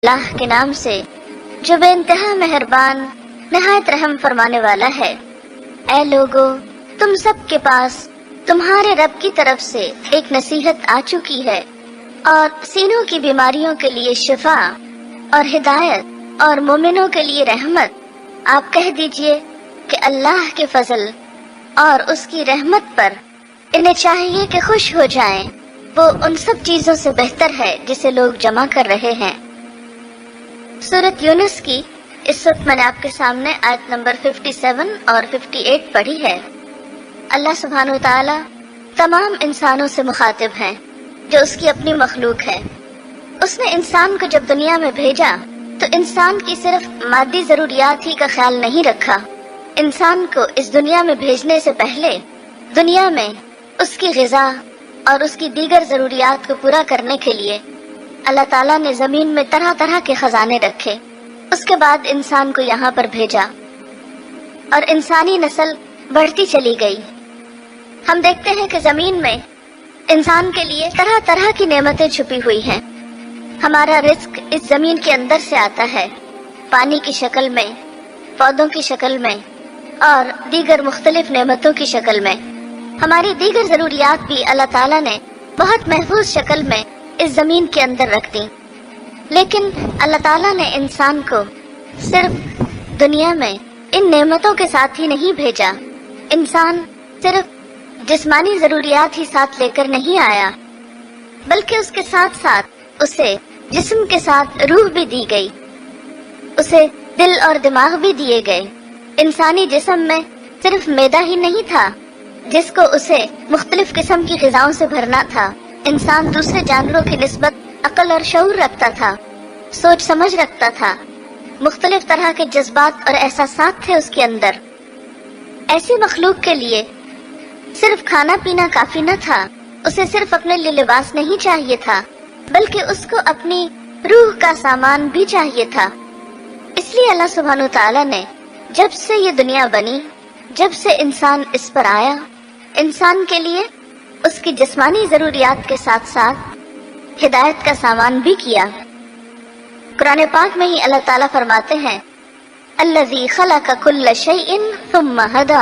اللہ کے نام سے جو بے انتہا مہربان نہایت رحم فرمانے والا ہے۔ اے لوگو، تم سب کے پاس تمہارے رب کی طرف سے ایک نصیحت آ چکی ہے اور سینوں کی بیماریوں کے لیے شفا اور ہدایت اور مومنوں کے لیے رحمت۔ آپ کہہ دیجئے کہ اللہ کے فضل اور اس کی رحمت پر انہیں چاہیے کہ خوش ہو جائیں، وہ ان سب چیزوں سے بہتر ہے جسے لوگ جمع کر رہے ہیں۔ سورۃ یونس کی اس وقت میں نے آپ کے سامنے آیت نمبر 57 اور 58 پڑھی ہے۔ اللہ سبحانہ وتعالی تمام انسانوں سے مخاطب ہیں جو اس کی اپنی مخلوق ہے۔ اس نے انسان کو جب دنیا میں بھیجا تو انسان کی صرف مادی ضروریات ہی کا خیال نہیں رکھا۔ انسان کو اس دنیا میں بھیجنے سے پہلے دنیا میں اس کی غذا اور اس کی دیگر ضروریات کو پورا کرنے کے لیے اللہ تعالیٰ نے زمین میں طرح طرح کے خزانے رکھے۔ اس کے بعد انسان کو یہاں پر بھیجا اور انسانی نسل بڑھتی چلی گئی۔ ہم دیکھتے ہیں کہ زمین میں انسان کے لیے طرح طرح کی نعمتیں چھپی ہوئی ہیں۔ ہمارا رزق اس زمین کے اندر سے آتا ہے، پانی کی شکل میں، پودوں کی شکل میں اور دیگر مختلف نعمتوں کی شکل میں۔ ہماری دیگر ضروریات بھی اللہ تعالیٰ نے بہت محفوظ شکل میں اس زمین کے اندر رکھ دی۔ لیکن اللہ تعالیٰ نے انسان کو صرف دنیا میں ان نعمتوں کے ساتھ ہی نہیں بھیجا۔ انسان صرف جسمانی ضروریات ہی ساتھ لے کر نہیں آیا، بلکہ اس کے ساتھ ساتھ اسے جسم کے ساتھ روح بھی دی گئی، اسے دل اور دماغ بھی دیے گئے۔ انسانی جسم میں صرف معدہ ہی نہیں تھا جس کو اسے مختلف قسم کی غذاؤں سے بھرنا تھا۔ انسان دوسرے جانوروں کی نسبت عقل اور شعور رکھتا تھا، سوچ سمجھ رکھتا تھا، مختلف طرح کے جذبات اور احساسات تھے اس کے اندر۔ ایسی مخلوق کے لیے صرف کھانا پینا کافی نہ تھا، اسے صرف اپنے لیے لباس نہیں چاہیے تھا، بلکہ اس کو اپنی روح کا سامان بھی چاہیے تھا۔ اس لیے اللہ سبحانہ وتعالی نے جب سے یہ دنیا بنی، جب سے انسان اس پر آیا، انسان کے لیے اس کی جسمانی ضروریات کے ساتھ ساتھ ہدایت کا سامان بھی کیا۔ قرآن پاک میں ہی اللہ تعالیٰ فرماتے ہیں الذی خلق کل شیء ثم ہدی،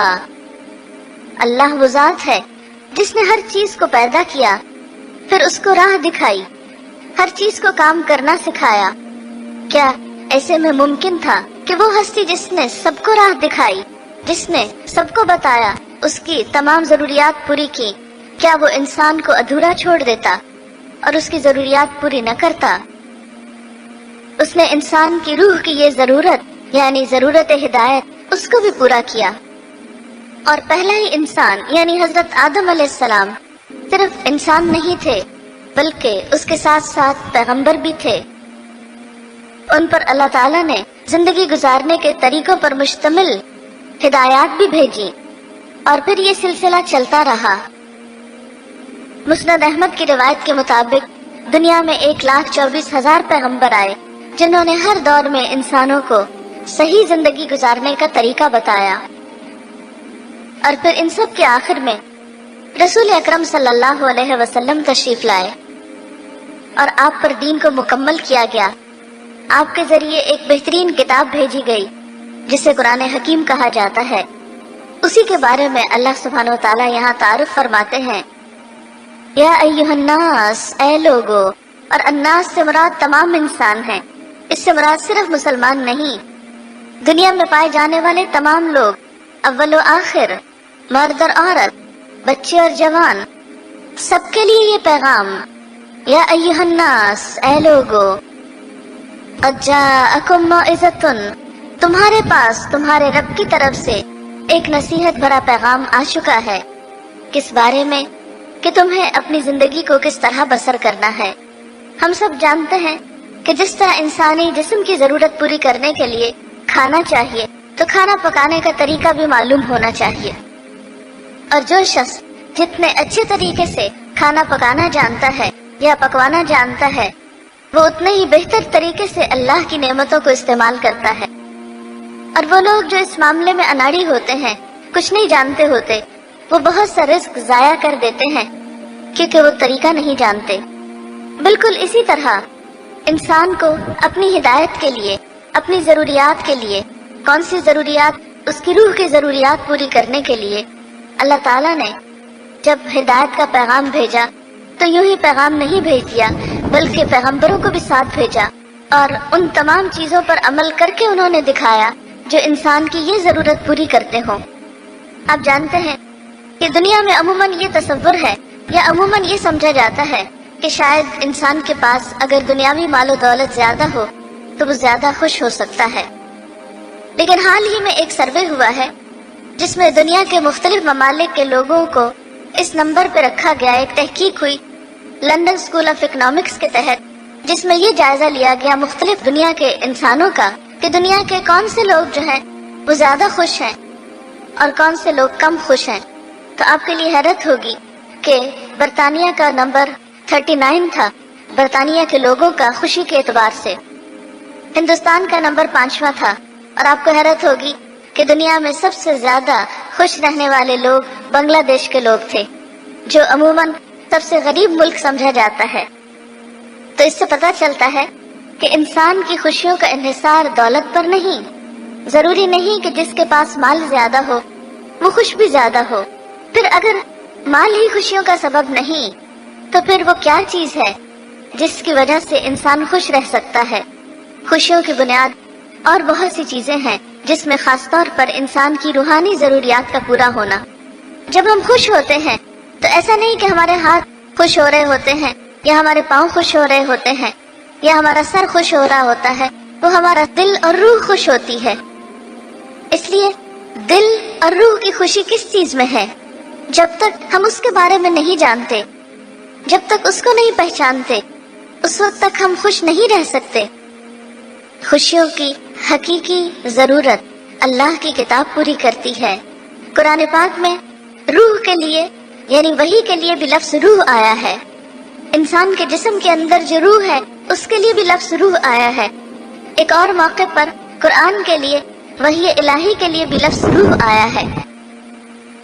اللہ وہ ذات ہے جس نے ہر چیز کو پیدا کیا پھر اس کو راہ دکھائی، ہر چیز کو کام کرنا سکھایا۔ کیا ایسے میں ممکن تھا کہ وہ ہستی جس نے سب کو راہ دکھائی، جس نے سب کو بتایا، اس کی تمام ضروریات پوری کی، کیا وہ انسان کو ادھورا چھوڑ دیتا اور اس کی ضروریات پوری نہ کرتا؟ اس نے انسان کی روح کی یہ ضرورت یعنی ضرورت ہدایت اس کو بھی پورا کیا۔ اور پہلا ہی انسان یعنی حضرت آدم علیہ السلام صرف انسان نہیں تھے بلکہ اس کے ساتھ ساتھ پیغمبر بھی تھے۔ ان پر اللہ تعالیٰ نے زندگی گزارنے کے طریقوں پر مشتمل ہدایات بھی بھیجی، اور پھر یہ سلسلہ چلتا رہا۔ مسند احمد کی روایت کے مطابق دنیا میں 1,24,000 پیغمبر آئے جنہوں نے ہر دور میں انسانوں کو صحیح زندگی گزارنے کا طریقہ بتایا، اور پھر ان سب کے آخر میں رسول اکرم صلی اللہ علیہ وسلم تشریف لائے اور آپ پر دین کو مکمل کیا گیا۔ آپ کے ذریعے ایک بہترین کتاب بھیجی گئی جسے قرآن حکیم کہا جاتا ہے۔ اسی کے بارے میں اللہ سبحانہ وتعالی یہاں تعارف فرماتے ہیں یا ایھا الناس، اے لوگو، اور الناس سے مراد تمام انسان ہیں، اس سے مراد صرف مسلمان نہیں، دنیا میں پائے جانے والے تمام لوگ، اول و آخر، مرد اور عورت، بچے اور جوان، سب کے لیے یہ پیغام یا ایھا الناس، اے لوگو، قد جاءکم موعظۃ، تمہارے پاس تمہارے رب کی طرف سے ایک نصیحت بھرا پیغام آ چکا ہے۔ کس بارے میں؟ کہ تمہیں اپنی زندگی کو کس طرح بسر کرنا ہے۔ ہم سب جانتے ہیں کہ جس طرح انسانی جسم کی ضرورت پوری کرنے کے لیے کھانا چاہیے تو کھانا پکانے کا طریقہ بھی معلوم ہونا چاہیے، اور جو شخص جتنے اچھے طریقے سے کھانا پکانا جانتا ہے یا پکوانا جانتا ہے وہ اتنے ہی بہتر طریقے سے اللہ کی نعمتوں کو استعمال کرتا ہے۔ اور وہ لوگ جو اس معاملے میں اناڑی ہوتے ہیں، کچھ نہیں جانتے ہوتے، وہ بہت سا رزق ضائع کر دیتے ہیں کیونکہ وہ طریقہ نہیں جانتے۔ بالکل اسی طرح انسان کو اپنی ہدایت کے لیے، اپنی ضروریات کے لیے، کون سی ضروریات؟ اس کی روح کی ضروریات پوری کرنے کے لیے اللہ تعالیٰ نے جب ہدایت کا پیغام بھیجا تو یوں ہی پیغام نہیں بھیج دیا، بلکہ پیغمبروں کو بھی ساتھ بھیجا اور ان تمام چیزوں پر عمل کر کے انہوں نے دکھایا جو انسان کی یہ ضرورت پوری کرتے ہوں۔ آپ جانتے ہیں کہ دنیا میں عموماً یہ تصور ہے یا عموماً یہ سمجھا جاتا ہے کہ شاید انسان کے پاس اگر دنیاوی مال و دولت زیادہ ہو تو وہ زیادہ خوش ہو سکتا ہے، لیکن حال ہی میں ایک سروے ہوا ہے جس میں دنیا کے مختلف ممالک کے لوگوں کو اس نمبر پہ رکھا گیا۔ ایک تحقیق ہوئی لندن اسکول آف اکنامکس کے تحت، جس میں یہ جائزہ لیا گیا مختلف دنیا کے انسانوں کا کہ دنیا کے کون سے لوگ جو ہیں وہ زیادہ خوش ہیں اور کون سے لوگ کم خوش ہیں۔ تو آپ کے لیے حیرت ہوگی کہ برطانیہ کا نمبر 39 تھا، برطانیہ کے لوگوں کا خوشی کے اعتبار سے۔ ہندوستان کا نمبر 5واں تھا، اور آپ کو حیرت ہوگی کہ دنیا میں سب سے زیادہ خوش رہنے والے لوگ بنگلہ دیش کے لوگ تھے، جو عموماً سب سے غریب ملک سمجھا جاتا ہے۔ تو اس سے پتہ چلتا ہے کہ انسان کی خوشیوں کا انحصار دولت پر نہیں، ضروری نہیں کہ جس کے پاس مال زیادہ ہو وہ خوش بھی زیادہ ہو۔ پھر اگر مال ہی خوشیوں کا سبب نہیں تو پھر وہ کیا چیز ہے جس کی وجہ سے انسان خوش رہ سکتا ہے؟ خوشیوں کی بنیاد اور بہت سی چیزیں ہیں، جس میں خاص طور پر انسان کی روحانی ضروریات کا پورا ہونا۔ جب ہم خوش ہوتے ہیں تو ایسا نہیں کہ ہمارے ہاتھ خوش ہو رہے ہوتے ہیں یا ہمارے پاؤں خوش ہو رہے ہوتے ہیں یا ہمارا سر خوش ہو رہا ہوتا ہے، وہ ہمارا دل اور روح خوش ہوتی ہے۔ اس لیے دل اور روح کی خوشی کس چیز میں ہے؟ جب تک ہم اس کے بارے میں نہیں جانتے، جب تک اس کو نہیں پہچانتے، اس وقت تک ہم خوش نہیں رہ سکتے۔ خوشیوں کی حقیقی ضرورت اللہ کی کتاب پوری کرتی ہے۔ قرآن پاک میں روح کے لیے یعنی وحی کے لیے بھی لفظ روح آیا ہے۔ انسان کے جسم کے اندر جو روح ہے اس کے لیے بھی لفظ روح آیا ہے۔ ایک اور موقع پر قرآن کے لیے وحی الہی کے لیے بھی لفظ روح آیا ہے۔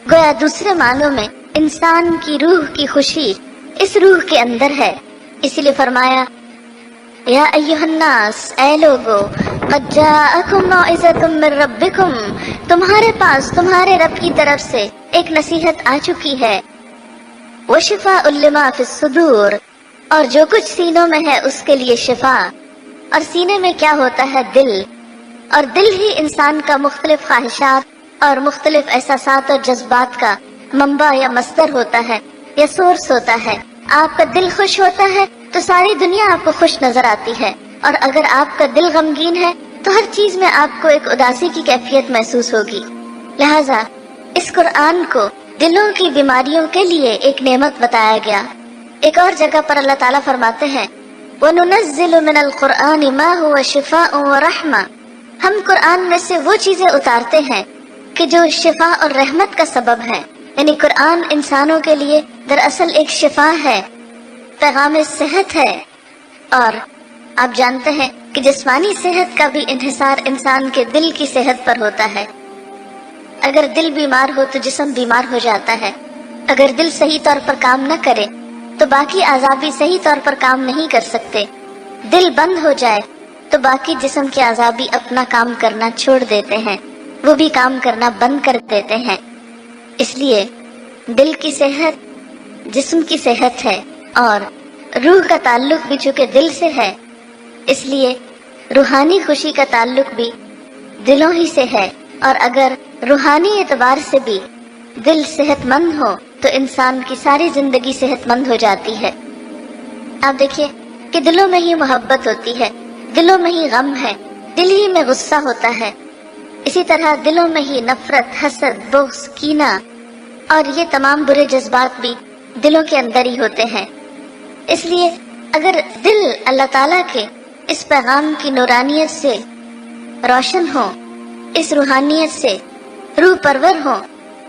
گویا دوسرے معنوں میں انسان کی روح کی خوشی اس روح کے اندر ہے۔ اسی لیے فرمایا یا ایھا الناس، اے لوگو، قد جاءکم موعظۃ من ربکم، تمہارے پاس تمہارے رب کی طرف سے ایک نصیحت آ چکی ہے۔ وشفاء لما فی الصدور، اور جو کچھ سینوں میں ہے اس کے لیے شفا۔ اور سینے میں کیا ہوتا ہے؟ دل، اور دل ہی انسان کا مختلف خواہشات اور مختلف احساسات اور جذبات کا منبع یا مصدر ہوتا ہے یا سورس ہوتا ہے۔ آپ کا دل خوش ہوتا ہے تو ساری دنیا آپ کو خوش نظر آتی ہے، اور اگر آپ کا دل غمگین ہے تو ہر چیز میں آپ کو ایک اداسی کی کیفیت محسوس ہوگی۔ لہٰذا اس قرآن کو دلوں کی بیماریوں کے لیے ایک نعمت بتایا گیا۔ ایک اور جگہ پر اللہ تعالیٰ فرماتے ہیں وَنُنَزِّلُ مِنَ الْقُرْآنِ مَا هُوَ شِفَاءٌ وَرَحْمَةٌ، ہم قرآن میں سے وہ چیزیں اتارتے ہیں کہ جو شفا اور رحمت کا سبب ہے۔ یعنی قرآن انسانوں کے لیے دراصل ایک شفا ہے، پیغام صحت ہے۔ اور آپ جانتے ہیں کہ جسمانی صحت کا بھی انحصار انسان کے دل کی صحت پر ہوتا ہے۔ اگر دل بیمار ہو تو جسم بیمار ہو جاتا ہے۔ اگر دل صحیح طور پر کام نہ کرے تو باقی اعضاء بھی صحیح طور پر کام نہیں کر سکتے۔ دل بند ہو جائے تو باقی جسم کے اعضاء بھی اپنا کام کرنا چھوڑ دیتے ہیں، وہ بھی کام کرنا بند کر دیتے ہیں۔ اس لیے دل کی صحت جسم کی صحت ہے، اور روح کا تعلق بھی چونکہ دل سے ہے، اس لیے روحانی خوشی کا تعلق بھی دلوں ہی سے ہے۔ اور اگر روحانی اعتبار سے بھی دل صحت مند ہو تو انسان کی ساری زندگی صحت مند ہو جاتی ہے۔ آپ دیکھیے کہ دلوں میں ہی محبت ہوتی ہے، دلوں میں ہی غم ہے، دل ہی میں غصہ ہوتا ہے، اسی طرح دلوں میں ہی نفرت، حسد، بغض، کینہ اور یہ تمام برے جذبات بھی دلوں کے اندر ہی ہوتے ہیں۔ اس لیے اگر دل اللہ تعالیٰ کے اس پیغام کی نورانیت سے روشن ہو، اس روحانیت سے روح پرور ہو،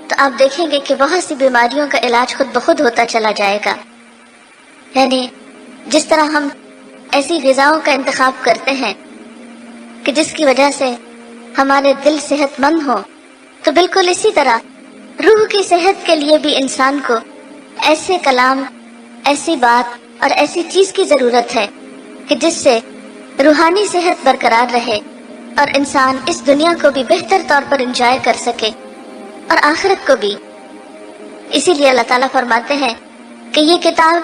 تو آپ دیکھیں گے کہ بہت سی بیماریوں کا علاج خود بخود ہوتا چلا جائے گا۔ یعنی جس طرح ہم ایسی غذاؤں کا انتخاب کرتے ہیں کہ جس کی وجہ سے ہمارے دل صحت مند ہو، تو بالکل اسی طرح روح کی صحت کے لیے بھی انسان کو ایسے کلام، ایسی بات اور ایسی چیز کی ضرورت ہے کہ جس سے روحانی صحت برقرار رہے اور انسان اس دنیا کو بھی بہتر طور پر انجوائے کر سکے اور آخرت کو بھی۔ اسی لیے اللہ تعالیٰ فرماتے ہیں کہ یہ کتاب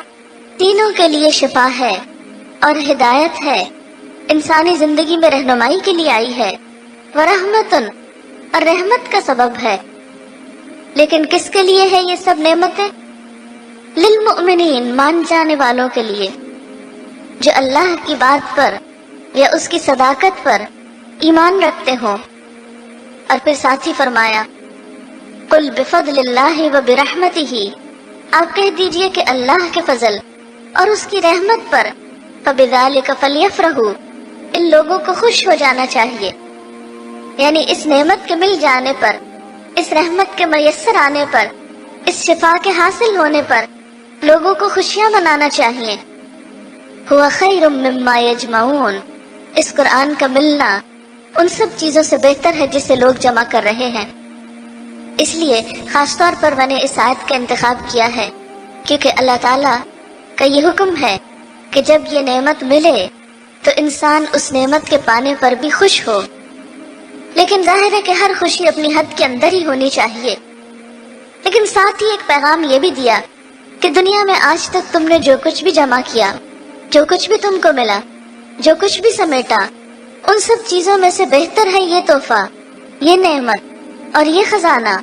تینوں کے لیے شفا ہے اور ہدایت ہے، انسانی زندگی میں رہنمائی کے لیے آئی ہے، ورحمتن، اور رحمت کا سبب ہے۔ لیکن کس کے لیے ہے یہ سب نعمتیں؟ للمؤمنین، مان جانے والوں کے لیے، جو اللہ کی بات پر یا اس کی صداقت پر ایمان رکھتے ہوں۔ اور پھر ساتھ ہی فرمایا قل بفضل اللہ وبرحمتہ، آپ کہہ دیجئے کہ اللہ کے فضل اور اس کی رحمت پر فبذالک فلیفرحوا، ان لوگوں کو خوش ہو جانا چاہیے۔ یعنی اس نعمت کے مل جانے پر، اس رحمت کے میسر آنے پر، اس شفا کے حاصل ہونے پر لوگوں کو خوشیاں منانا چاہیے۔ ہوا خیر مما یجمعون، اس قرآن کا ملنا ان سب چیزوں سے بہتر ہے جسے لوگ جمع کر رہے ہیں۔ اس لیے خاص طور پر میں نے اس آیت کا انتخاب کیا ہے کیونکہ اللہ تعالیٰ کا یہ حکم ہے کہ جب یہ نعمت ملے تو انسان اس نعمت کے پانے پر بھی خوش ہو، لیکن ظاہر ہے کہ ہر خوشی اپنی حد کے اندر ہی ہونی چاہیے۔ لیکن ساتھ ہی ایک پیغام یہ بھی دیا کہ دنیا میں آج تک تم نے جو کچھ بھی جمع کیا، جو کچھ بھی تم کو ملا، جو کچھ بھی سمیٹا، ان سب چیزوں میں سے بہتر ہے یہ تحفہ، یہ نعمت اور یہ خزانہ۔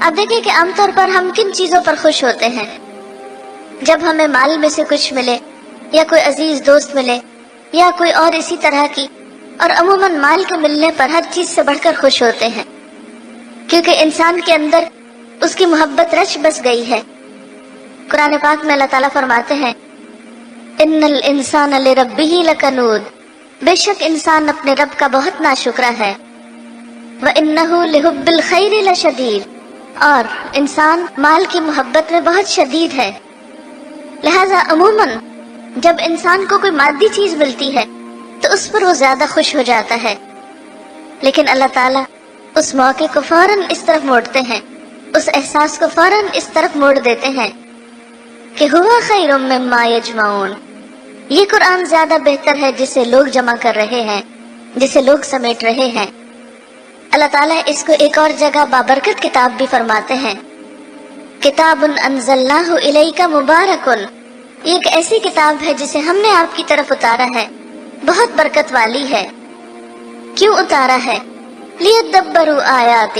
اب دیکھیں کہ عام طور پر ہم کن چیزوں پر خوش ہوتے ہیں؟ جب ہمیں مال میں سے کچھ ملے، یا کوئی عزیز دوست ملے، یا کوئی اور اسی طرح کی، اور عموماً مال کے ملنے پر ہر چیز سے بڑھ کر خوش ہوتے ہیں، کیونکہ انسان کے اندر اس کی محبت رچ بس گئی ہے۔ قرآن پاک میں اللہ تعالیٰ فرماتے ہیں ان الانسان لربہ لکنود، بے شک انسان اپنے رب کا بہت ناشکرا ہے، وَإِنَّهُ لِحُبِّ الْخَيْرِ لَشَدِيدٌ، اور انسان مال کی محبت میں بہت شدید ہے۔ لہذا عموماً جب انسان کو کوئی مادی چیز ملتی ہے تو اس پر وہ زیادہ خوش ہو جاتا ہے، لیکن اللہ تعالیٰ اس موقع کو فوراً اس طرف موڑتے ہیں، اس احساس کو فوراً اس طرف موڑ دیتے ہیں کہ ہوا خیر مما یجمعون، یہ قرآن زیادہ بہتر ہے جسے لوگ جمع کر رہے ہیں، جسے لوگ سمیٹ رہے ہیں۔ اللہ تعالیٰ اس کو ایک اور جگہ بابرکت کتاب بھی فرماتے ہیں، کتاب انزلناہ الیک مبارک، یہ ایک ایسی کتاب ہے جسے ہم نے آپ کی طرف اتارا ہے، بہت برکت والی ہے۔ کیوں اتارا ہے؟ لیدبروا آیاتہ،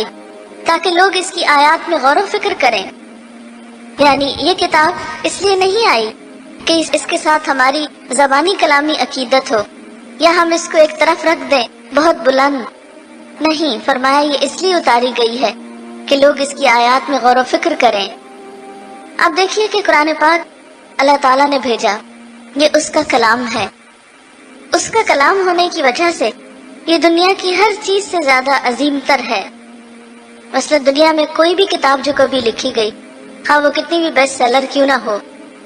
تاکہ لوگ اس کی آیات میں غور و فکر کریں۔ یعنی یہ کتاب اس لیے نہیں آئی کہ اس کے ساتھ ہماری زبانی کلامی عقیدت ہو یا ہم اس کو ایک طرف رکھ دیں بہت بلند، نہیں، فرمایا یہ اس لیے اتاری گئی ہے کہ لوگ اس کی آیات میں غور و فکر کریں۔ اب دیکھیے کہ قرآن پاک اللہ تعالیٰ نے بھیجا، یہ اس کا کلام ہے، اس کا کلام ہونے کی وجہ سے یہ دنیا کی ہر چیز سے زیادہ عظیم تر ہے۔ مثلا دنیا میں کوئی بھی کتاب جو کبھی لکھی گئی، ہاں وہ کتنی بھی بیسٹ سیلر کیوں نہ ہو،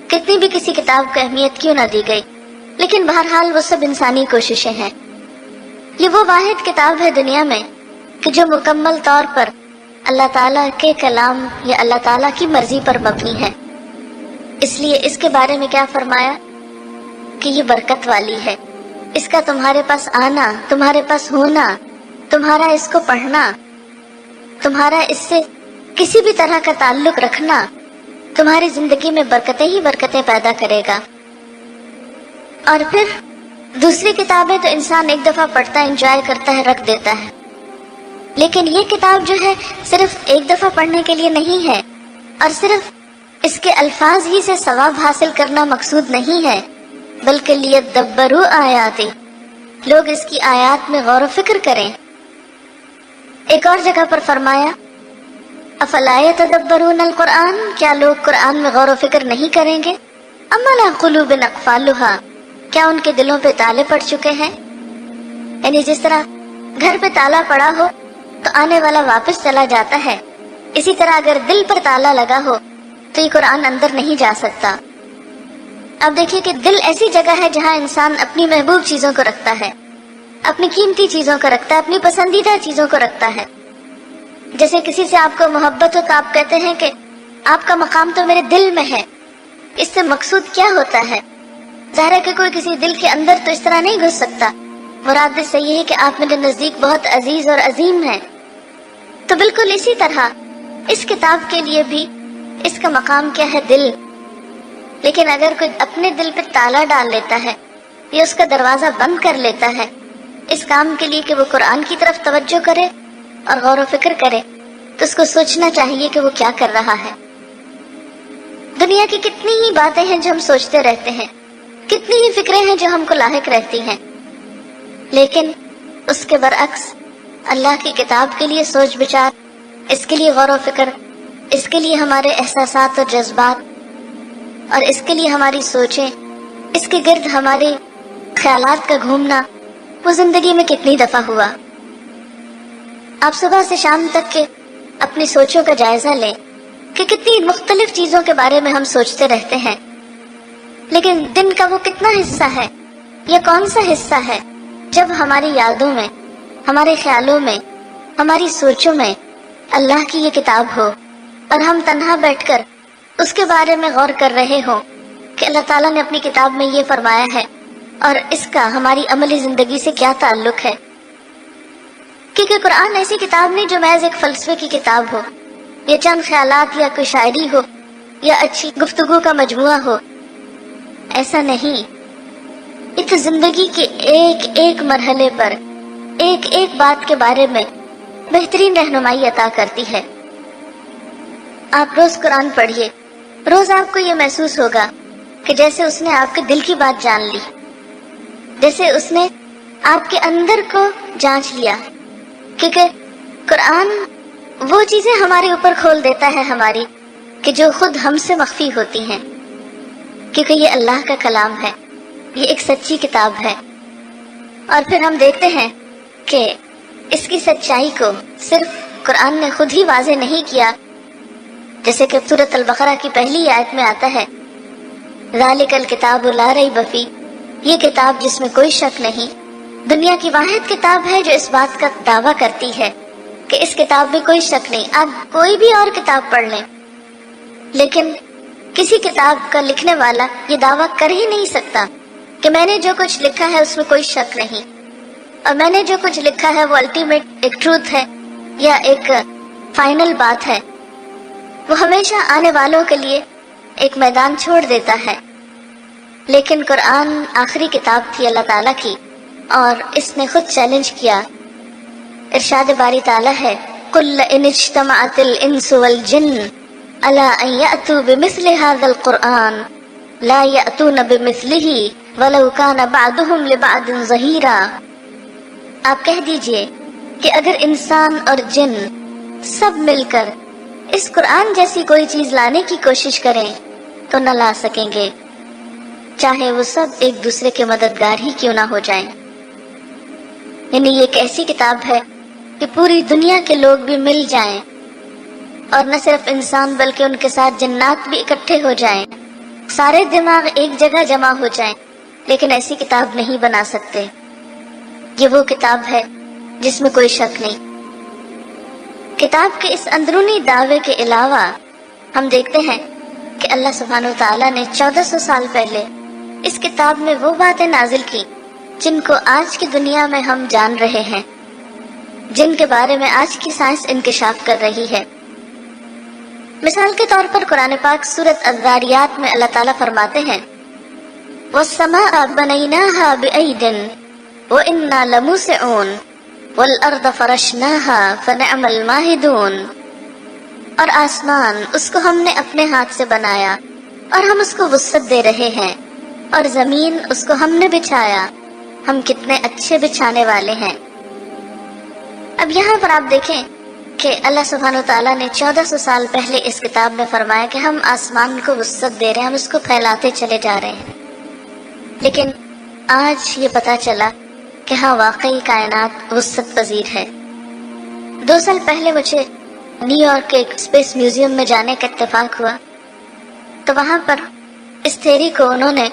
کتنی بھی کسی کتاب کو اہمیت کیوں نہ دی گئی، لیکن بہرحال وہ سب انسانی کوششیں ہیں۔ یہ وہ واحد کتاب ہے دنیا میں کہ جو مکمل طور پر اللہ تعالیٰ کے کلام یا اللہ تعالیٰ کی مرضی پر مبنی ہے۔ اس لیے اس کے بارے میں کیا فرمایا کہ یہ برکت والی ہے، اس کا تمہارے پاس آنا، تمہارے پاس ہونا، تمہارا اس کو پڑھنا، تمہارا اس سے کسی بھی طرح کا تعلق رکھنا تمہاری زندگی میں برکتیں ہی برکتیں پیدا کرے گا۔ اور پھر دوسری کتابیں تو انسان ایک دفعہ پڑھتا ہے، انجوائے کرتا ہے، رکھ دیتا ہے، لیکن یہ کتاب جو ہے صرف ایک دفعہ پڑھنے کے لیے نہیں ہے، اور صرف اس کے الفاظ ہی سے ثواب حاصل کرنا مقصود نہیں ہے، بلکہ لیدبروا آیاتہ، لوگ اس کی آیات میں غور و فکر کریں۔ ایک اور جگہ پر فرمایا افلا یتدبرون القرآن، کیا لوگ قرآن میں غور و فکر نہیں کریں گے؟ ام علی قلوب اقفالها، کیا ان کے دلوں پہ تالے پڑ چکے ہیں؟ یعنی جس طرح گھر پہ تالا پڑا ہو تو آنے والا واپس چلا جاتا ہے، اسی طرح اگر دل پر تالا لگا ہو تو یہ قرآن اندر نہیں جا سکتا۔ اب دیکھیے کہ دل ایسی جگہ ہے جہاں انسان اپنی محبوب چیزوں کو رکھتا ہے، اپنی قیمتی چیزوں کو رکھتا ہے، اپنی پسندیدہ چیزوں کو رکھتا ہے۔ جیسے کسی سے آپ کو محبت ہو تو آپ کہتے ہیں کہ آپ کا مقام تو میرے دل میں ہے، اس سے مقصود کیا ہوتا ہے؟ ظاہر ہے کہ کوئی کسی دل کے اندر تو اس طرح نہیں گھس سکتا۔ مراد سے یہ ہے کہ آپ میرے نزدیک بہت عزیز اور عظیم ہیں۔ تو بالکل اسی طرح اس کتاب کے لیے بھی اس کا مقام کیا ہے؟ دل۔ لیکن اگر کوئی اپنے دل پہ تالا ڈال لیتا ہے یا اس کا دروازہ بند کر لیتا ہے اس کام کے لیے کہ وہ قرآن کی طرف توجہ کرے اور غور و فکر کرے، تو اس کو سوچنا چاہیے کہ وہ کیا کر رہا ہے۔ دنیا کی کتنی ہی باتیں ہیں جو ہم سوچتے رہتے ہیں، کتنی ہی فکریں ہیں جو ہم کو لاحق رہتی ہیں، لیکن اس کے برعکس اللہ کی کتاب کے لیے سوچ بچار، اس کے لیے غور و فکر، اس کے لیے ہمارے احساسات اور جذبات اور اس کے لیے ہماری سوچیں، اس کے گرد ہمارے خیالات کا گھومنا، وہ زندگی میں کتنی دفعہ ہوا۔ آپ صبح سے شام تک کے اپنی سوچوں کا جائزہ لیں کہ کتنی مختلف چیزوں کے بارے میں ہم سوچتے رہتے ہیں، لیکن دن کا وہ کتنا حصہ ہے یا کون سا حصہ ہے جب ہماری یادوں میں، ہمارے خیالوں میں، ہماری سوچوں میں اللہ کی یہ کتاب ہو اور ہم تنہا بیٹھ کر اس کے بارے میں غور کر رہے ہوں کہ اللہ تعالیٰ نے اپنی کتاب میں یہ فرمایا ہے اور اس کا ہماری عملی زندگی سے کیا تعلق ہے۔ کیونکہ قرآن ایسی کتاب نہیں جو محض ایک فلسفے کی کتاب ہو یا چند خیالات یا کوئی شاعری ہو یا اچھی گفتگو کا مجموعہ ہو، ایسا نہیں۔ یہ تو زندگی کے ایک ایک مرحلے پر ایک ایک بات کے بارے میں بہترین رہنمائی عطا کرتی ہے۔ آپ روز قرآن پڑھیے، روز آپ کو یہ محسوس ہوگا کہ جیسے اس نے آپ کے دل کی بات جان لی، جیسے اس نے آپ کے اندر کو جانچ لیا، کیونکہ قرآن وہ چیزیں ہمارے اوپر کھول دیتا ہے ہماری کہ جو خود ہم سے مخفی ہوتی ہیں، کیونکہ یہ اللہ کا کلام ہے، یہ ایک سچی کتاب ہے۔ اور پھر ہم دیکھتے ہیں کہ اس کی سچائی کو صرف قرآن نے خود ہی واضح نہیں کیا، جیسے کہ سورۃ البقرہ کی پہلی آیت میں آتا ہے، ذالک الکتاب لا ریب فیہ، یہ کتاب جس میں کوئی شک نہیں، دنیا کی واحد کتاب ہے جو اس بات کا دعویٰ کرتی ہے کہ اس کتاب میں کوئی شک نہیں۔ آپ کوئی بھی اور کتاب پڑھ لیں، لیکن کسی کتاب کا لکھنے والا یہ دعویٰ کر ہی نہیں سکتا کہ میں نے جو کچھ لکھا ہے اس میں کوئی شک نہیں، اور میں نے جو کچھ لکھا ہے وہ الٹیمیٹ ایک ٹروتھ ہے یا ایک فائنل بات ہے۔ وہ ہمیشہ آنے والوں کے لیے ایک میدان چھوڑ دیتا ہے۔ لیکن قرآن آخری کتاب تھی اللہ تعالیٰ کی، اور اس نے خود چیلنج کیا۔ ارشاد باری تعالیٰ ہے، قُلْ إِنِ اجْتَمَعَتِ الْإِنسُ وَالْجِنُّ عَلَىٰ أَن يَأْتُوا بِمِثْلِ هَٰذَا الْقُرْآنِ لَا يَأْتُونَ بِمِثْلِهِ وَلَوْ كَانَ بَعْضُهُمْ لِبَعْضٍ ظَهِيرًا۔ آپ کہہ دیجئے کہ اگر انسان اور جن سب مل کر اس قرآن جیسی کوئی چیز لانے کی کوشش کریں تو نہ لا سکیں گے، چاہے وہ سب ایک دوسرے کے مددگار ہی کیوں نہ ہو جائیں۔ یعنی یہ ایک ایسی کتاب ہے کہ پوری دنیا کے لوگ بھی مل جائیں، اور نہ صرف انسان بلکہ ان کے ساتھ جنات بھی اکٹھے ہو جائیں، سارے دماغ ایک جگہ جمع ہو جائیں، لیکن ایسی کتاب نہیں بنا سکتے۔ یہ وہ کتاب ہے جس میں کوئی شک نہیں۔ کتاب کے اس اندرونی دعوے کے علاوہ ہم دیکھتے ہیں کہ اللہ سبحانہ وتعالیٰ نے 1400 سال پہلے اس کتاب میں وہ باتیں نازل کی جن کو آج کی دنیا میں ہم جان رہے ہیں، جن کے بارے میں آج کی سائنس انکشاف کر رہی ہے۔ مثال کے طور پر قرآن پاک سورۃ الذاریات میں اللہ تعالیٰ فرماتے ہیں، وَالسَّمَاءَ بَنَيْنَاهَا بِأَيْدٍ وَإِنَّا لَمُوسِعُونَ وَالْأَرْضَ فَرَشْنَاهَا فَنِعْمَ الْمَاهِدُونَ، اور آسمان اس کو ہم نے اپنے ہاتھ سے بنایا اور ہم اس کو وسعت دے رہے ہیں، اور زمین اس کو ہم نے بچھایا، ہم کتنے اچھے بچھانے والے ہیں۔ اب یہاں پر آپ دیکھیں کہ اللہ سبحانہ وتعالیٰ نے 1400 سال پہلے اس کتاب میں فرمایا کہ ہم آسمان کو وسعت دے رہے ہیں، ہم اس کو پھیلاتے چلے جا رہے ہیں۔ لیکن آج یہ پتا چلا کہ ہاں واقعی کائنات وسعت پذیر ہے۔ 2 سال پہلے مجھے نیو یارک کے ایک اسپیس میوزیم میں جانے کا اتفاق ہوا، تو وہاں پر اس تھیوری کو انہوں نے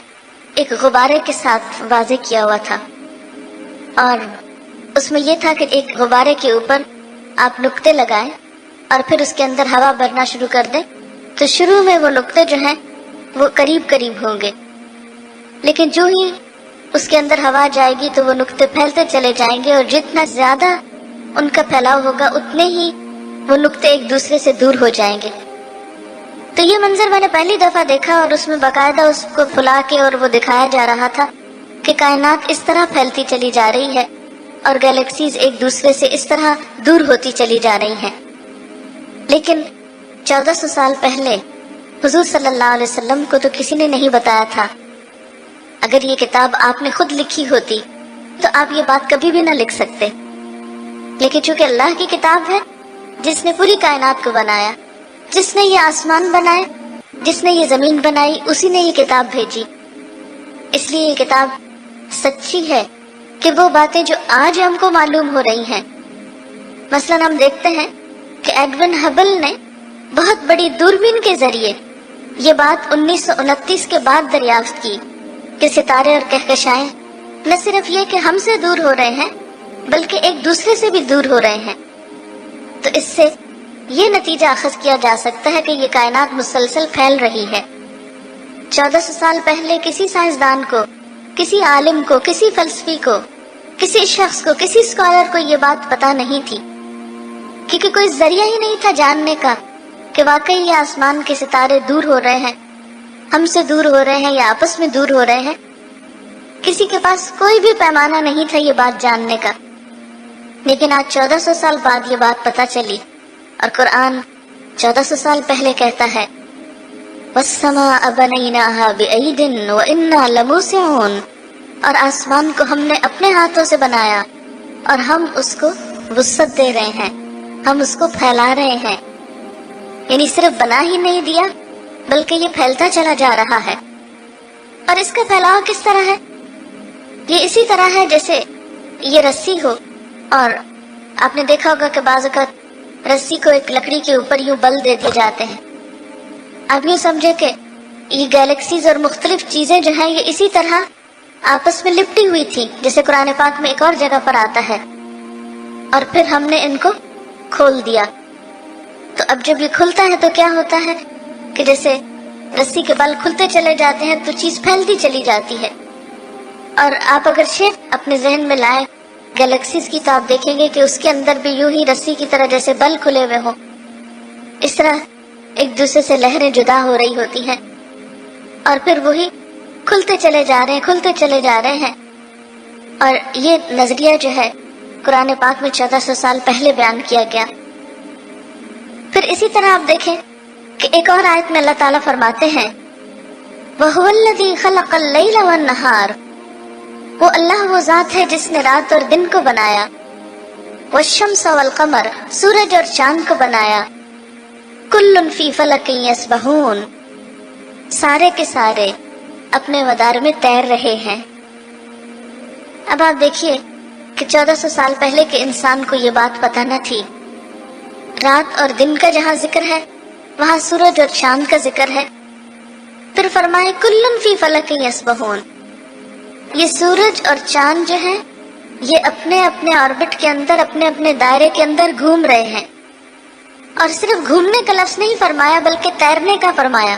ایک غبارے کے ساتھ واضح کیا ہوا تھا، اور اس میں یہ تھا کہ ایک غبارے کے اوپر آپ نقطے لگائیں اور پھر اس کے اندر ہوا بھرنا شروع کر دیں، تو شروع میں وہ نقطے جو ہیں وہ قریب قریب ہوں گے، لیکن جو ہی اس کے اندر ہوا جائے گی تو وہ نقطے پھیلتے چلے جائیں گے، اور جتنا زیادہ ان کا پھیلاؤ ہوگا اتنے ہی وہ نقطے ایک دوسرے سے دور ہو جائیں گے۔ تو یہ منظر میں نے پہلی دفعہ دیکھا، اور اس میں باقاعدہ اس کو پھلا کے اور وہ دکھایا جا رہا تھا کہ کائنات اس طرح پھیلتی چلی جا رہی ہے اور گیلیکسیز ایک دوسرے سے اس طرح دور ہوتی چلی جا رہی ہیں۔ لیکن 1400 سال پہلے حضور صلی اللہ علیہ وسلم کو تو کسی نے نہیں بتایا تھا۔ اگر یہ کتاب آپ نے خود لکھی ہوتی تو آپ یہ بات کبھی بھی نہ لکھ سکتے، لیکن چونکہ اللہ کی کتاب ہے جس نے پوری کائنات کو بنایا، جس نے یہ آسمان بنائے، جس نے یہ زمین بنائی، اسی نے یہ کتاب بھیجی، اس لیے یہ کتاب سچی ہے کہ وہ باتیں جو آج ہم کو معلوم ہو رہی ہیں، مثلا ہم دیکھتے ہیں کہ ایڈون ہبل نے بہت بڑی دوربین کے ذریعے یہ بات 1929 کے بعد دریافت کی کہ ستارے اور کہکشائیں نہ صرف یہ کہ ہم سے دور ہو رہے ہیں بلکہ ایک دوسرے سے بھی دور ہو رہے ہیں۔ تو اس سے یہ نتیجہ اخذ کیا جا سکتا ہے کہ یہ کائنات مسلسل پھیل رہی ہے۔ 1400 سال پہلے کسی سائنسدان کو، کسی عالم کو، کسی فلسفی کو، کسی شخص کو، کسی اسکالر کو یہ بات پتہ نہیں تھی، کیونکہ کوئی ذریعہ ہی نہیں تھا جاننے کا کہ واقعی یہ آسمان کے ستارے دور ہو رہے ہیں، ہم سے دور ہو رہے ہیں یا آپس میں دور ہو رہے ہیں۔ کسی کے پاس کوئی بھی پیمانہ نہیں تھا یہ بات جاننے کا، لیکن آج 1400 سال بعد یہ بات پتہ چلی، اور قرآن 1400 سال پہلے کہتا ہے وَالسَّمَاءَ بَنَيْنَاهَا بِأَيْدٍ وَإِنَّا لَمُوسِعُونَ، اور آسمان کو ہم نے اپنے ہاتھوں سے بنایا اور ہم اس کو وسعت دے رہے ہیں، ہم اس کو پھیلا رہے ہیں۔ یعنی صرف بنا ہی نہیں دیا بلکہ یہ پھیلتا چلا جا رہا ہے۔ اور اس کا پھیلاؤ کس طرح ہے؟ یہ اسی طرح ہے جیسے یہ رسی ہو، اور آپ نے دیکھا ہوگا کہ بعض اوقات رسی کو ایک لکڑی کے اوپر یوں بل دے دیے جاتے ہیں۔ آپ یوں سمجھے کہ یہ گیلیکسیز اور مختلف چیزیں جو ہیں یہ اسی طرح آپس میں لپٹی ہوئی تھی، جیسے قرآن پاک میں ایک اور جگہ پر آتا ہے، اور پھر ہم نے ان کو کھول دیا۔ تو اب جب یہ کھلتا ہے تو کیا ہوتا ہے کہ جیسے رسی کے بل کھلتے چلے جاتے ہیں تو چیز پھیلتی چلی جاتی ہے۔ اور آپ اگر شیپ اپنے ذہن میں لائیں گیلیکسیز کی تو آپ دیکھیں گے کہ اس کے اندر بھی یوں ہی رسی کی طرح جیسے بل کھلے ہوئے ہوں، اس طرح ایک دوسرے سے لہریں جدا ہو رہی ہوتی ہیں، اور پھر وہی کھلتے چلے جا رہے ہیں، کھلتے چلے جا رہے ہیں۔ اور یہ نظریہ جو ہے قرآن پاک میں 1400 سال پہلے بیان کیا گیا۔ پھر اسی طرح آپ دیکھیں کہ ایک اور آیت میں اللہ تعالیٰ فرماتے ہیں وَهُوَ الَّذِي خَلَقَ اللَّيْلَ وَالنَّهَارَ، وہ اللہ وہ ذات ہے جس نے رات اور دن کو بنایا، وَالشَّمْسَ وَالْقَمَرَ، سورج اور چاند کو بنایا، كُلٌّ فِي فَلَكٍ يَسْبَحُونَ، سارے کے سارے اپنے مدار میں تیر رہے ہیں۔ اب آپ دیکھیے کہ 1400 سال پہلے کے انسان کو یہ بات پتہ نہ تھی۔ رات اور دن کا جہاں ذکر ہے وہاں سورج اور چاند کا ذکر ہے، پھر فرمائے کلن فی فلک یسبحون، یہ سورج اور چاند جو ہیں یہ اپنے اپنے آربٹ کے اندر، اپنے اپنے دائرے کے اندر گھوم رہے ہیں، اور صرف گھومنے کا لفظ نہیں فرمایا بلکہ تیرنے کا فرمایا۔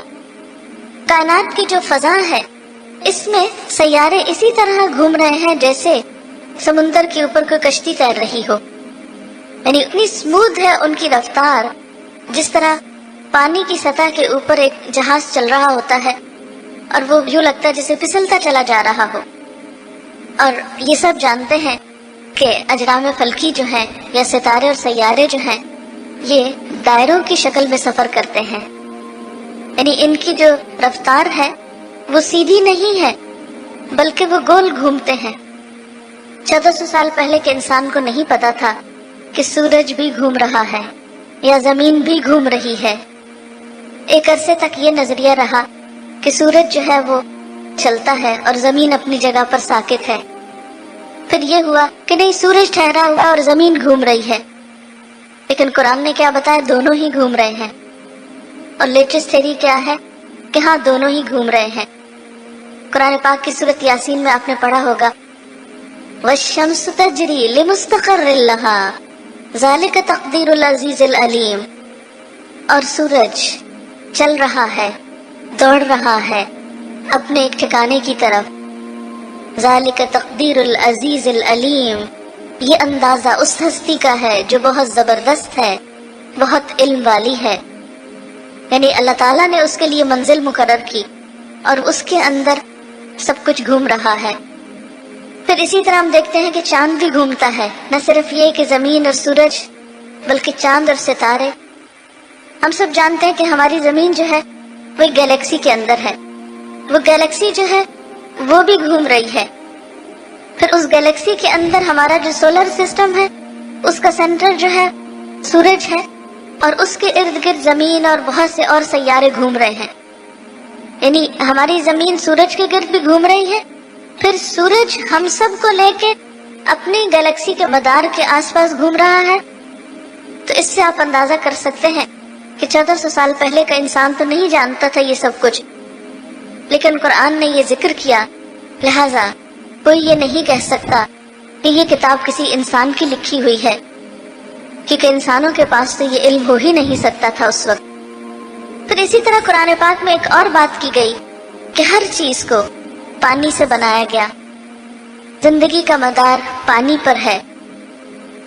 کائنات کی جو فضا ہے اس میں سیارے اسی طرح گھوم رہے ہیں جیسے سمندر کے اوپر کوئی کشتی تیر رہی ہو، یعنی اتنی اسموتھ ہے ان کی رفتار، جس طرح پانی کی سطح کے اوپر ایک جہاز چل رہا ہوتا ہے اور وہ یوں لگتا ہے جیسے پھسلتا چلا جا رہا ہو۔ اور یہ سب جانتے ہیں کہ اجرام فلکی جو ہیں یا ستارے اور سیارے جو ہیں یہ دائروں کی شکل میں سفر کرتے ہیں، یعنی ان کی جو رفتار ہے وہ سیدھی نہیں ہے بلکہ وہ گول گھومتے ہیں۔ 1400 سال پہلے کے انسان کو نہیں پتا تھا کہ سورج بھی گھوم رہا ہے یا زمین بھی گھوم رہی ہے۔ ایک عرصے تک یہ نظریہ رہا کہ سورج جو ہے وہ چلتا ہے اور زمین اپنی جگہ پر ساکت ہے۔ پھر یہ ہوا کہ نہیں، سورج ٹھہرا ہوا اور زمین گھوم رہی ہے، لیکن قرآن نے کیا بتایا؟ دونوں ہی گھوم رہے ہیں۔ اور لیٹسٹ تھیوری کیا ہے کہ ہاں دونوں ہی گھوم رہے ہیں۔ قرآن پاک کی سورۃ یاسین میں آپ نے پڑھا ہوگا وَالشَّمْسُ تَجْرِي لِمُسْتَقَرٍّ لَهَا ذَلِكَ تَقْدِيرُ الْعَزِيزِ الْعَلِيمِ، اور سورج چل رہا ہے، دوڑ رہا ہے اپنے ایک ٹھکانے کی طرف، ذالک تقدیر العزیز العلیم، یہ اندازہ اس ہستی کا ہے جو بہت زبردست ہے، بہت علم والی ہے۔ یعنی اللہ تعالیٰ نے اس کے لیے منزل مقرر کی اور اس کے اندر سب کچھ گھوم رہا ہے۔ پھر اسی طرح ہم دیکھتے ہیں کہ چاند بھی گھومتا ہے، نہ صرف یہ کہ زمین اور سورج بلکہ چاند اور ستارے۔ ہم سب جانتے ہیں کہ ہماری زمین جو ہے وہ ایک گیلیکسی کے اندر ہے، وہ گیلیکسی جو ہے وہ بھی گھوم رہی ہے۔ پھر اس گیلیکسی کے اندر ہمارا جو سولر سسٹم ہے اس کا سینٹر جو ہے سورج ہے، اور اس کے ارد گرد زمین اور بہت سے اور سیارے گھوم رہے ہیں۔ یعنی ہماری زمین سورج کے گرد بھی گھوم رہی ہے، پھر سورج ہم سب کو لے کے اپنی گیلیکسی کے مدار کے آس پاس گھوم رہا ہے۔ تو اس سے آپ اندازہ کر سکتے ہیں کہ 1400 سال پہلے کا انسان تو نہیں جانتا تھا یہ سب کچھ، لیکن قرآن نے یہ ذکر کیا، لہذا کوئی یہ نہیں کہہ سکتا کہ یہ کتاب کسی انسان کی لکھی ہوئی ہے، کیونکہ انسانوں کے پاس تو یہ علم ہو ہی نہیں سکتا تھا اس وقت۔ پھر اسی طرح قرآن پاک میں ایک اور بات کی گئی کہ ہر چیز کو پانی سے بنایا گیا، زندگی کا مدار پانی پر ہے۔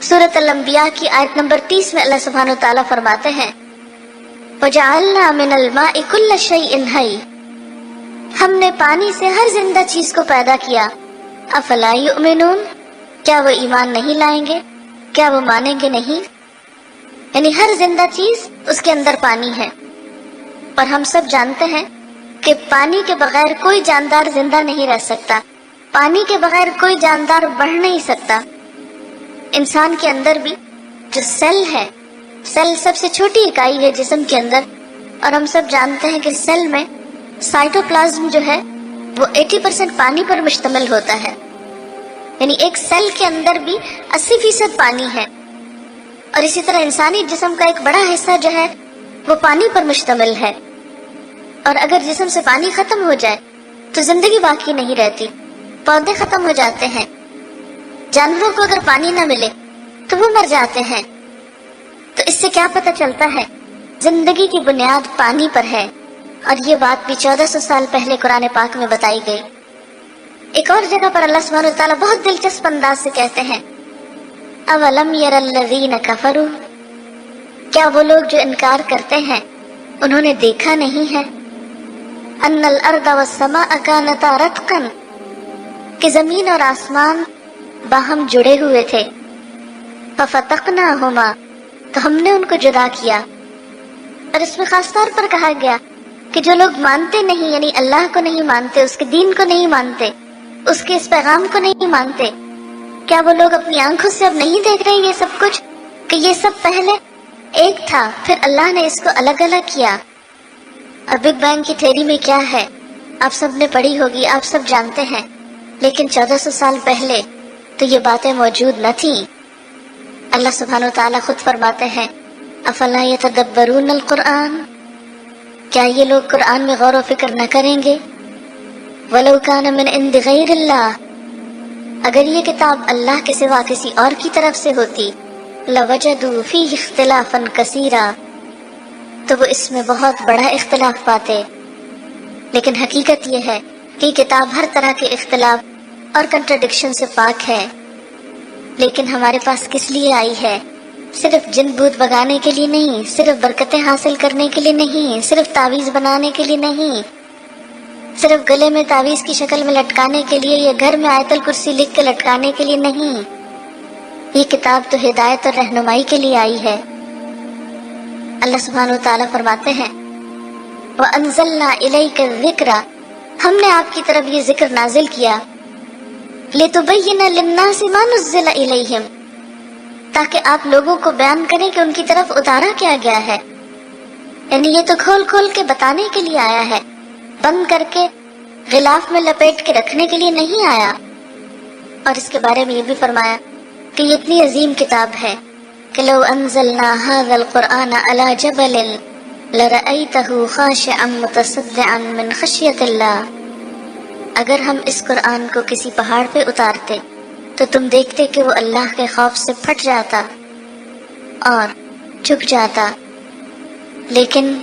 سورۃ الانبیاء کی آیت نمبر 30 میں اللہ سبحانہ وتعالیٰ فرماتے ہیں وَجَعَلْنَا مِنَ الْمَاءِ كُلَّ شَيْءٍ حَيٍّ، ہم نے پانی سے ہر زندہ چیز کو پیدا کیا۔ افلا یؤمنون، کیا وہ ایمان نہیں لائیں گے، کیا وہ مانیں گے نہیں؟ یعنی ہر زندہ چیز اس کے اندر پانی ہے، اور ہم سب جانتے ہیں کہ پانی کے بغیر کوئی جاندار زندہ نہیں رہ سکتا، پانی کے بغیر کوئی جاندار بڑھ نہیں سکتا۔ انسان کے اندر بھی جو سیل ہے، سیل سب سے چھوٹی اکائی ہے جسم کے اندر، اور ہم سب جانتے ہیں کہ سیل میں سائٹوپلازم جو ہے وہ 80% پانی پر مشتمل ہوتا ہے۔ یعنی ایک سیل کے اندر بھی 80% پانی ہے، اور اسی طرح انسانی جسم کا ایک بڑا حصہ جو ہے وہ پانی پر مشتمل ہے۔ اور اگر جسم سے پانی ختم ہو جائے تو زندگی باقی نہیں رہتی، پودے ختم ہو جاتے ہیں، جانوروں کو اگر پانی نہ ملے تو وہ مر جاتے ہیں۔ تو اس سے کیا پتہ چلتا ہے؟ زندگی کی بنیاد پانی پر ہے، اور یہ بات بھی 1400 سال پہلے قرآن پاک میں بتائی گئی۔ ایک اور جگہ پر اللہ سبحانہ وتعالیٰ بہت دلچسپ انداز سے کہتے ہیں اولم یر الذین کفروا، کیا وہ لوگ جو انکار کرتے ہیں انہوں نے دیکھا نہیں ہے ان الارض والسماء کانتا رتقا، کہ زمین اور آسمان باہم جڑے ہوئے تھے، ففتقناہما، تو ہم نے ان کو جدا کیا۔ اور اس میں خاص طور پر کہا گیا کہ جو لوگ مانتے نہیں، یعنی اللہ کو نہیں مانتے، اس کے دین کو نہیں مانتے، اس کے اس پیغام کو نہیں مانتے، کیا وہ لوگ اپنی آنکھوں سے اب نہیں دیکھ رہے یہ سب کچھ، کہ یہ سب پہلے ایک تھا، پھر اللہ نے اس کو الگ الگ کیا۔ اور بگ بینگ کی تھیوری میں کیا ہے آپ سب نے پڑھی ہوگی، آپ سب جانتے ہیں، لیکن 1400 سال پہلے تو یہ باتیں موجود نہ تھیں۔ اللہ سبحانہ وتعالیٰ خود فرماتے ہیں افلا یتدبرون القرآن، کیا یہ لوگ قرآن میں غور و فکر نہ کریں گے؟ وَلَوْ كَانَ مِنْ عِنْدِ غَيْرِ اللَّهِ، اگر یہ کتاب اللہ کے سوا کسی اور کی طرف سے ہوتی، لَوَجَدُوا فِيهِ اخْتِلَافًا كَثِيرًا، تو وہ اس میں بہت بڑا اختلاف پاتے۔ لیکن حقیقت یہ ہے کہ یہ کتاب ہر طرح کے اختلاف اور کنٹرڈکشن سے پاک ہے۔ لیکن ہمارے پاس کس لیے آئی ہے؟ صرف جن بھوت بگانے کے لیے نہیں، صرف برکتیں حاصل کرنے کے لیے نہیں، صرف تعویذ بنانے کے لیے نہیں، صرف گلے میں تعویذ کی شکل میں لٹکانے کے لیے یا گھر میں آیت الکرسی لکھ کے لٹکانے کے لیے نہیں۔ یہ کتاب تو ہدایت اور رہنمائی کے لیے آئی ہے۔ اللہ سبحانہ وتعالیٰ فرماتے ہیں وَأَنزَلْنَا إِلَيْكَ الذِّكْرَ، ہم نے آپ کی طرف یہ ذکر نازل کیا، لِتُبَيِّنَ لِلنَّاسِ مَا نُزِّلَ إِلَيْهِمْ، تاکہ آپ لوگوں کو بیان کریں کہ ان کی طرف اتارا کیا گیا ہے۔ یعنی یہ تو کھول کھول کے بتانے کے لیے آیا ہے، بند کر کے غلاف میں لپیٹ کے رکھنے کے لیے نہیں آیا۔ اور اس کے بارے میں یہ بھی فرمایا کہ یہ اتنی عظیم کتاب ہے کہ لو انزلنا هذا القرآن على جبل لرأيته خاشعا متصدعا من خشية اللہ، اگر ہم اس قرآن کو کسی پہاڑ پہ اتارتے تو تم دیکھتے کہ وہ اللہ کے خوف سے پھٹ جاتا اور جھک جاتا۔ لیکن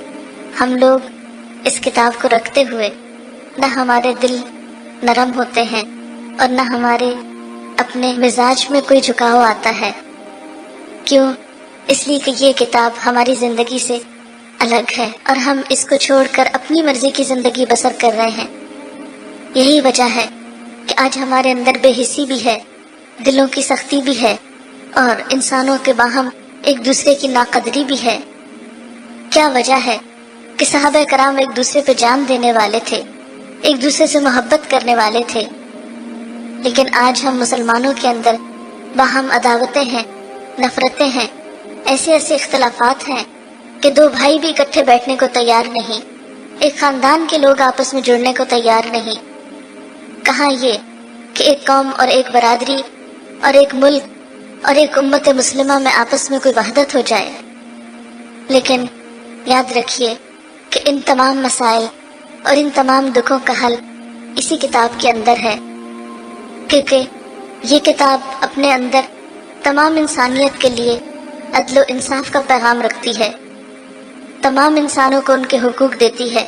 ہم لوگ اس کتاب کو رکھتے ہوئے نہ ہمارے دل نرم ہوتے ہیں، اور نہ ہمارے اپنے مزاج میں کوئی جھکاؤ آتا ہے۔ کیوں؟ اس لیے کہ یہ کتاب ہماری زندگی سے الگ ہے اور ہم اس کو چھوڑ کر اپنی مرضی کی زندگی بسر کر رہے ہیں۔ یہی وجہ ہے کہ آج ہمارے اندر بے حسی بھی ہے، دلوں کی سختی بھی ہے، اور انسانوں کے باہم ایک دوسرے کی ناقدری بھی ہے۔ کیا وجہ ہے کہ صحابہ کرام ایک دوسرے پہ جان دینے والے تھے، ایک دوسرے سے محبت کرنے والے تھے، لیکن آج ہم مسلمانوں کے اندر باہم عداوتیں ہیں، نفرتیں ہیں، ایسے ایسے اختلافات ہیں کہ دو بھائی بھی اکٹھے بیٹھنے کو تیار نہیں، ایک خاندان کے لوگ آپس میں جڑنے کو تیار نہیں۔ کہاں یہ کہ ایک قوم اور ایک برادری اور ایک ملک اور ایک امت مسلمہ میں آپس میں کوئی وحدت ہو جائے۔ لیکن یاد رکھیے کہ ان تمام مسائل اور ان تمام دکھوں کا حل اسی کتاب کے اندر ہے، کیونکہ یہ کتاب اپنے اندر تمام انسانیت کے لیے عدل و انصاف کا پیغام رکھتی ہے، تمام انسانوں کو ان کے حقوق دیتی ہے۔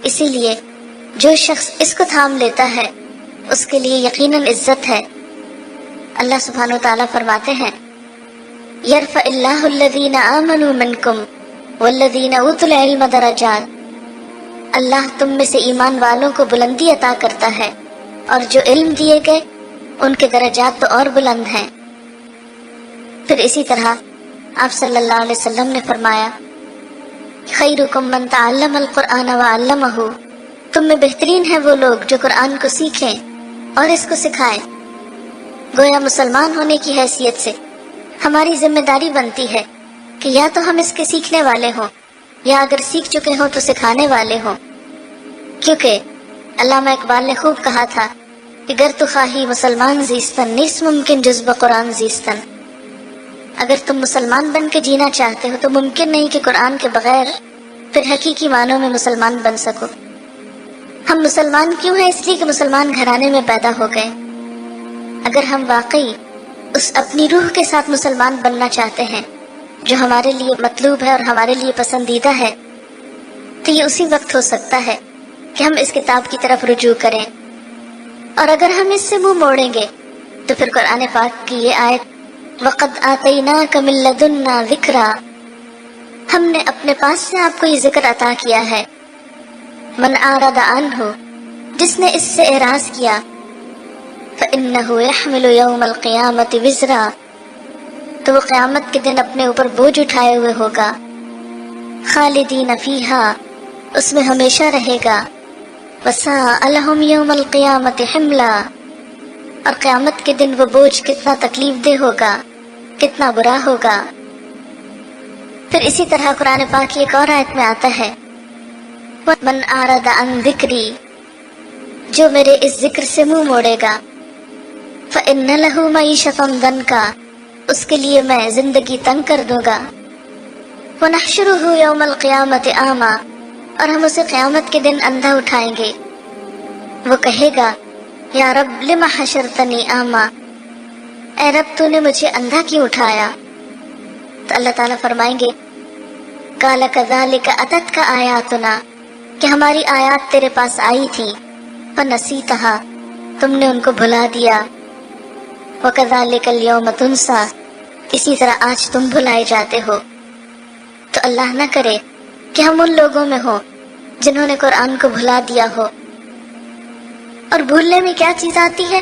اسی لیے جو شخص اس کو تھام لیتا ہے اس کے لیے یقیناً عزت ہے۔ اللہ سبحانہ و تعالیٰ فرماتے ہیں، یرفع اللہ الذین آمنوا منکم والذین اوتوا العلم درجات، اللہ تم میں سے ایمان والوں کو بلندی عطا کرتا ہے اور جو علم دیے گئے ان کے درجات تو اور بلند ہیں۔ پھر اسی طرح آپ صلی اللہ علیہ وسلم نے فرمایا، خیرکم من تعلم القرآن وعلمہ، تم میں بہترین ہیں وہ لوگ جو قرآن کو سیکھیں اور اس کو سکھائیں۔ گویا مسلمان ہونے کی حیثیت سے ہماری ذمہ داری بنتی ہے کہ یا تو ہم اس کے سیکھنے والے ہوں یا اگر سیکھ چکے ہوں تو سکھانے والے ہوں، کیونکہ علامہ اقبال نے خوب کہا تھا کہ گر تو خواہی مسلمان زیستن نیست ممکن جز بقرآن زیستن، اگر تم مسلمان بن کے جینا چاہتے ہو تو ممکن نہیں کہ قرآن کے بغیر پھر حقیقی معنوں میں مسلمان بن سکو۔ ہم مسلمان کیوں ہیں؟ اس لیے کہ مسلمان گھرانے میں پیدا ہو گئے۔ اگر ہم واقعی اس اپنی روح کے ساتھ مسلمان بننا چاہتے ہیں جو ہمارے لیے مطلوب ہے اور ہمارے لیے پسندیدہ ہے، تو یہ اسی وقت ہو سکتا ہے کہ ہم اس کتاب کی طرف رجوع کریں، اور اگر ہم اس سے منہ موڑیں گے تو پھر قرآن پاک کی یہ آیت وَقَدْ آتَيْنَاكَ مِن لَّدُنَّا ذِكْرًا، ہم نے اپنے پاس سے آپ کو یہ ذکر عطا کیا ہے، من اعرض عنہ، جس نے اس سے اعراض کیا، فإنه يحمل يوم القیامت وزرا، تو وہ قیامت کے دن اپنے اوپر بوجھ اٹھائے ہوئے ہوگا، خالدین فیہا، اس میں ہمیشہ رہے گا، وساء لہم یوم القیامت حملا، اور قیامت کے دن وہ بوجھ کتنا تکلیف دہ ہوگا، کتنا برا ہوگا۔ پھر اسی طرح قرآن پاک کی ایک اور آیت میں آتا ہے، من اعرض عن ذکری، جو میرے اس ذکر سے منہ موڑے گا، فإن لہ معیشۃ ضنکا، اس کے لیے میں زندگی تنگ کر دوں گا، ونحشرہ یوم القیامت اعمی، اور ہم اسے قیامت کے دن اندھا اٹھائیں گے۔ وہ کہے گا، یا رب لم حشرتنی اعمی، اے رب تو نے مجھے اندھا کیوں اٹھایا؟ تو اللہ تعالیٰ فرمائیں گے، قال کذالک اتتک آیاتنا، کہ ہماری آیات تیرے پاس آئی تھی، فنسیتہا، تم نے ان کو بھلا دیا، وَكَذَلِكَ الْيَوْمَ تُنْسَى، اسی طرح آج تم بھلائے جاتے ہو۔ تو اللہ نہ کرے کہ ہم ان لوگوں میں ہوں جنہوں نے قرآن کو بھلا دیا ہو۔ اور بھولنے میں کیا چیز آتی ہے؟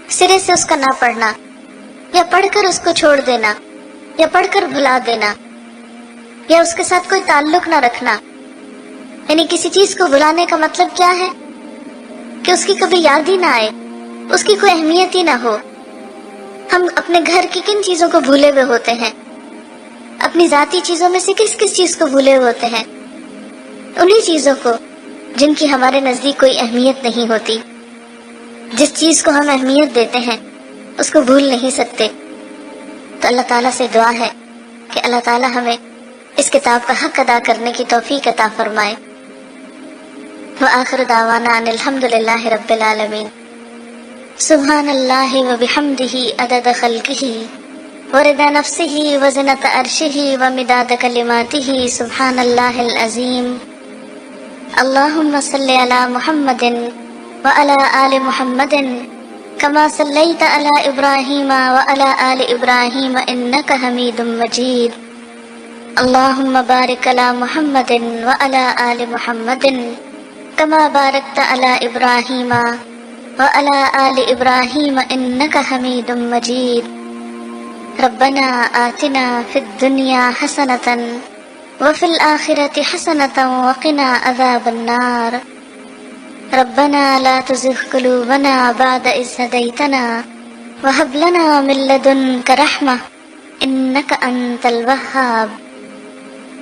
سرے سے اس کا نہ پڑھنا، یا پڑھ کر اس کو چھوڑ دینا، یا پڑھ کر بھلا دینا، یا اس کے ساتھ کوئی تعلق نہ رکھنا۔ یعنی کسی چیز کو بھلانے کا مطلب کیا ہے؟ کہ اس کی کبھی یاد ہی نہ آئے، اس کی کوئی اہمیت ہی نہ ہو۔ ہم اپنے گھر کی کن چیزوں کو بھولے ہوئے ہوتے ہیں؟ اپنی ذاتی چیزوں میں سے کس کس چیز کو بھولے ہوئے ہوتے ہیں؟ انہی چیزوں کو جن کی ہمارے نزدیک کوئی اہمیت نہیں ہوتی۔ جس چیز کو ہم اہمیت دیتے ہیں اس کو بھول نہیں سکتے۔ تو اللہ تعالیٰ سے دعا ہے کہ اللہ تعالیٰ ہمیں اس کتاب کا حق ادا کرنے کی توفیق عطا فرمائے۔ وآخر دعوانا ان الحمد للہ رب العالمین۔ سبحان اللہ وبحمدہ عدد خلقہ ورضا نفسہ وزنۃ عرشہ ومداد کلماتہ، سبحان اللہ العظیم۔ اللہم صلی علی محمد وعلى آل محمد كما صليت على إبراهيم وعلى آل إبراهيم إنك حميد مجيد اللهم بارك على محمد وعلى آل محمد كما باركت على إبراهيم وعلى آل إبراهيم إنك حميد مجيد ربنا آتنا في الدنيا حسنة وفي الآخرة حسنة وقنا عذاب النار ربنا لا تزغ قلوبنا بعد إذ هديتنا وهب لنا من لدنك رحمة إنك أنت الوهاب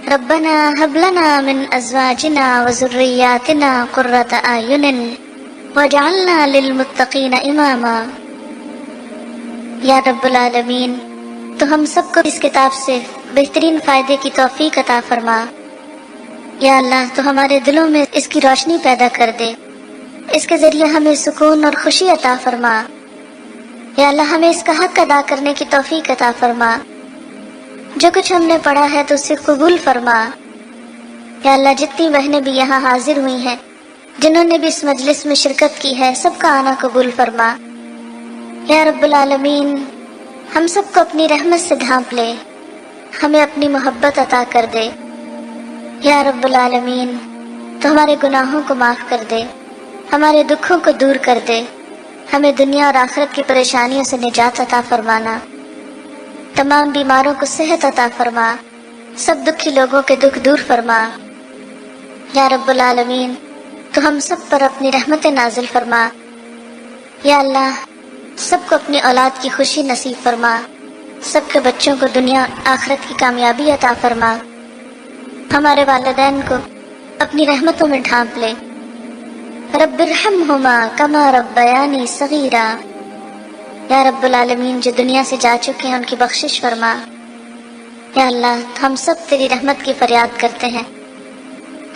ربنا هب لنا من أزواجنا وذرياتنا قرة أعين واجعلنا للمتقین اماما۔ یا رب العالمین، تو ہم سب کو اس کتاب سے بہترین فائدے کی توفیق عطا فرما۔ یا اللہ، تو ہمارے دلوں میں اس کی روشنی پیدا کر دے، اس کے ذریعے ہمیں سکون اور خوشی عطا فرما۔ یا اللہ، ہمیں اس کا حق ادا کرنے کی توفیق عطا فرما۔ جو کچھ ہم نے پڑھا ہے تو اسے قبول فرما۔ یا اللہ، جتنی بہنیں بھی یہاں حاضر ہوئی ہیں، جنہوں نے بھی اس مجلس میں شرکت کی ہے، سب کا آنا قبول فرما۔ یا رب العالمین، ہم سب کو اپنی رحمت سے ڈھانپ لے، ہمیں اپنی محبت عطا کر دے۔ یا رب العالمین، تو ہمارے گناہوں کو معاف کر دے، ہمارے دکھوں کو دور کر دے، ہمیں دنیا اور آخرت کی پریشانیوں سے نجات عطا فرمانا، تمام بیماروں کو صحت عطا فرما، سب دکھی لوگوں کے دکھ دور فرما۔ یا رب العالمین، تو ہم سب پر اپنی رحمت نازل فرما۔ یا اللہ، سب کو اپنی اولاد کی خوشی نصیب فرما، سب کے بچوں کو دنیا آخرت کی کامیابی عطا فرما، ہمارے والدین کو اپنی رحمتوں میں ڈھانپ لے۔ رب ارحمہما کما ربیانی صغیرا۔ یا رب العالمین، جو دنیا سے جا چکے ہیں ان کی بخشش فرما۔ یا اللہ، ہم سب تیری رحمت کی فریاد کرتے ہیں۔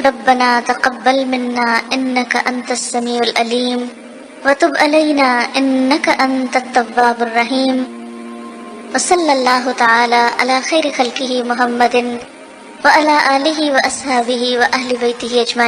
ربنا تقبل منا انك انت السميع العليم وتب علينا انك انت التواب الرحيم وصلى الله تعالى على خير خلقه محمد وعلى آله واصحابه واهل بيته اجمعين۔